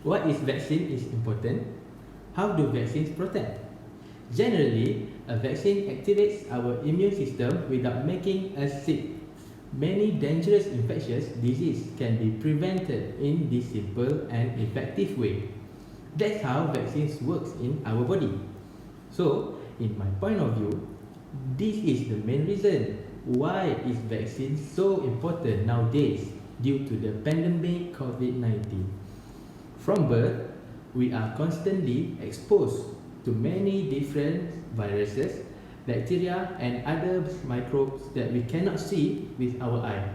What is vaccine is important? How do vaccines protect? Generally, a vaccine activates our immune system without making us sick. Many dangerous infectious diseases can be prevented in this simple and effective way. That's how vaccines works in our body. So, in my point of view, this is the main reason why is vaccine so important nowadays due to the pandemic COVID-19. From birth, we are constantly exposed to many different viruses, bacteria and other microbes that we cannot see with our eye.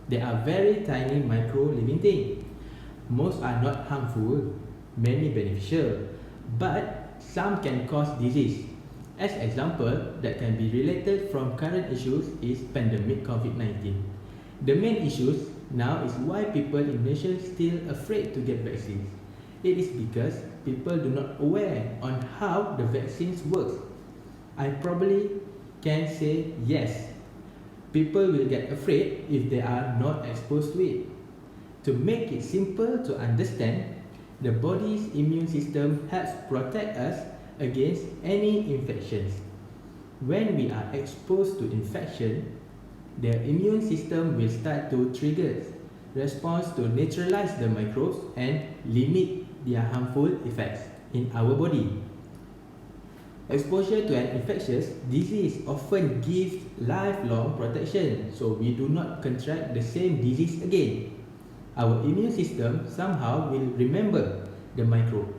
They are very tiny micro living things. Most are not harmful, many beneficial, but some can cause disease. As example that can be related from current issues is pandemic COVID-19. The main issues now is why people in Malaysia still afraid to get vaccines. It is because people do not aware on how the vaccines work. I probably can say yes. People will get afraid if they are not exposed to it. To make it simple to understand, the body's immune system helps protect us against any infections. When we are exposed to infection, the immune system will start to trigger response to neutralize the microbes and limit their harmful effects in our body. Exposure to an infectious disease often gives lifelong protection, so we do not contract the same disease again. Our immune system somehow will remember the microbe.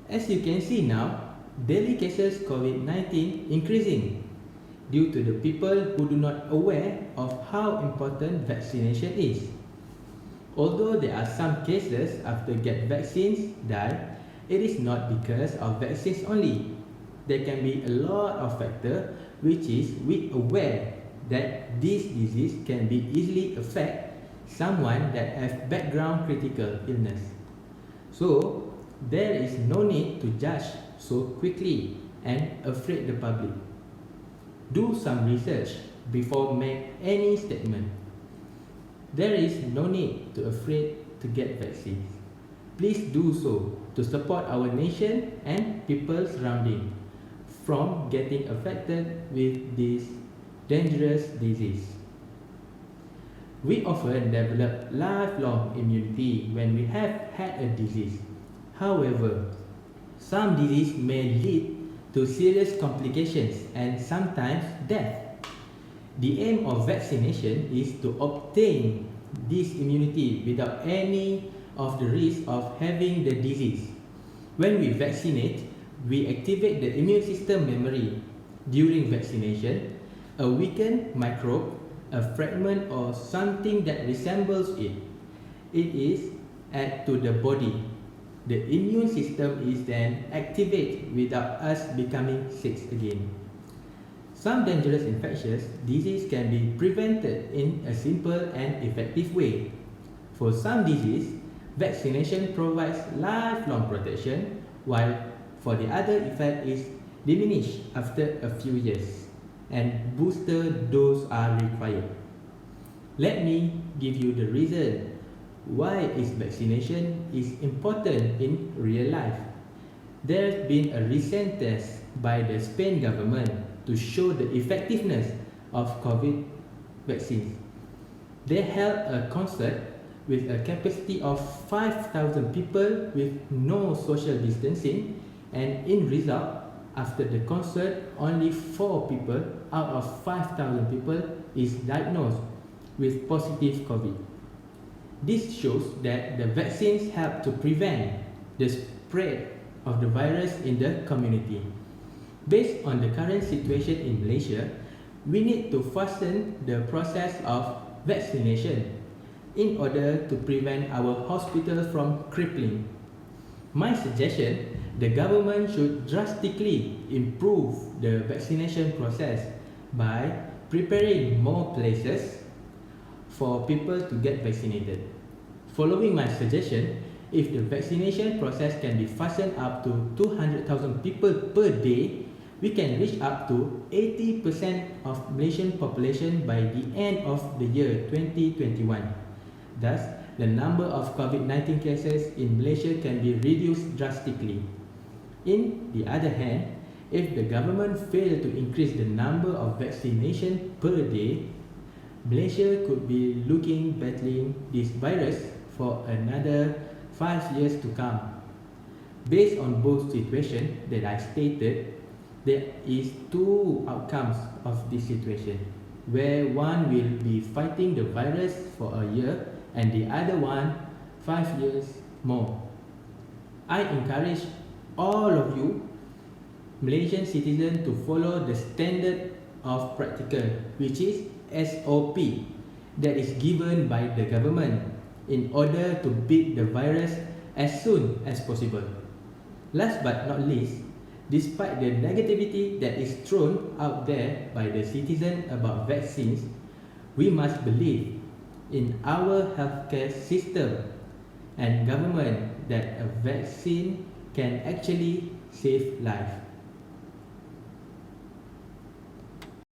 As you can see now, daily cases COVID-19 increasing due to the people who do not aware of how important vaccination is. Although there are some cases after get vaccines die, it is not because of vaccines only. There can be a lot of factors which is we aware that this disease can be easily affect someone that have background critical illness. So there is no need to judge so quickly and afraid the public. Do some research before make any statement. There is no need to afraid to get vaccines. Please do so to support our nation and people surrounding from getting affected with this dangerous disease. We often develop lifelong immunity when we have had a disease. However, some disease may lead to serious complications and sometimes death. The aim of vaccination is to obtain this immunity without any of the risk of having the disease. When we vaccinate, we activate the immune system memory. During vaccination, a weakened microbe, a fragment or something that resembles it is added to the body. The immune system is then activated without us becoming sick again. Some dangerous infectious disease can be prevented in a simple and effective way. For some disease, vaccination provides lifelong protection, while for the other effect is diminished after a few years, and booster dose are required. Let me give you the reason why is vaccination is important in real life. There's been a recent test by the Spain government to show the effectiveness of COVID vaccines. They held a concert with a capacity of 5,000 people with no social distancing, and in result, after the concert, only 4 people out of 5,000 people is diagnosed with positive COVID. This shows that the vaccines help to prevent the spread of the virus in the community. Based on the current situation in Malaysia, we need to fasten the process of vaccination in order to prevent our hospitals from crippling. My suggestion, the government should drastically improve the vaccination process by preparing more places for people to get vaccinated. Following my suggestion, if the vaccination process can be fastened up to 200,000 people per day, we can reach up to 80% of Malaysian population by the end of the year 2021. Thus, the number of COVID-19 cases in Malaysia can be reduced drastically. In the other hand, if the government fails to increase the number of vaccination per day, Malaysia could be battling this virus for another 5 years to come. Based on both situations that I stated, there is two outcomes of this situation, where one will be fighting the virus for a year and the other one 5 years more. I encourage all of you Malaysian citizens to follow the standard of practical, which is SOP, that is given by the government in order to beat the virus as soon as possible. Last but not least, despite the negativity that is thrown out there by the citizens about vaccines, we must believe in our healthcare system and government that a vaccine can actually save life.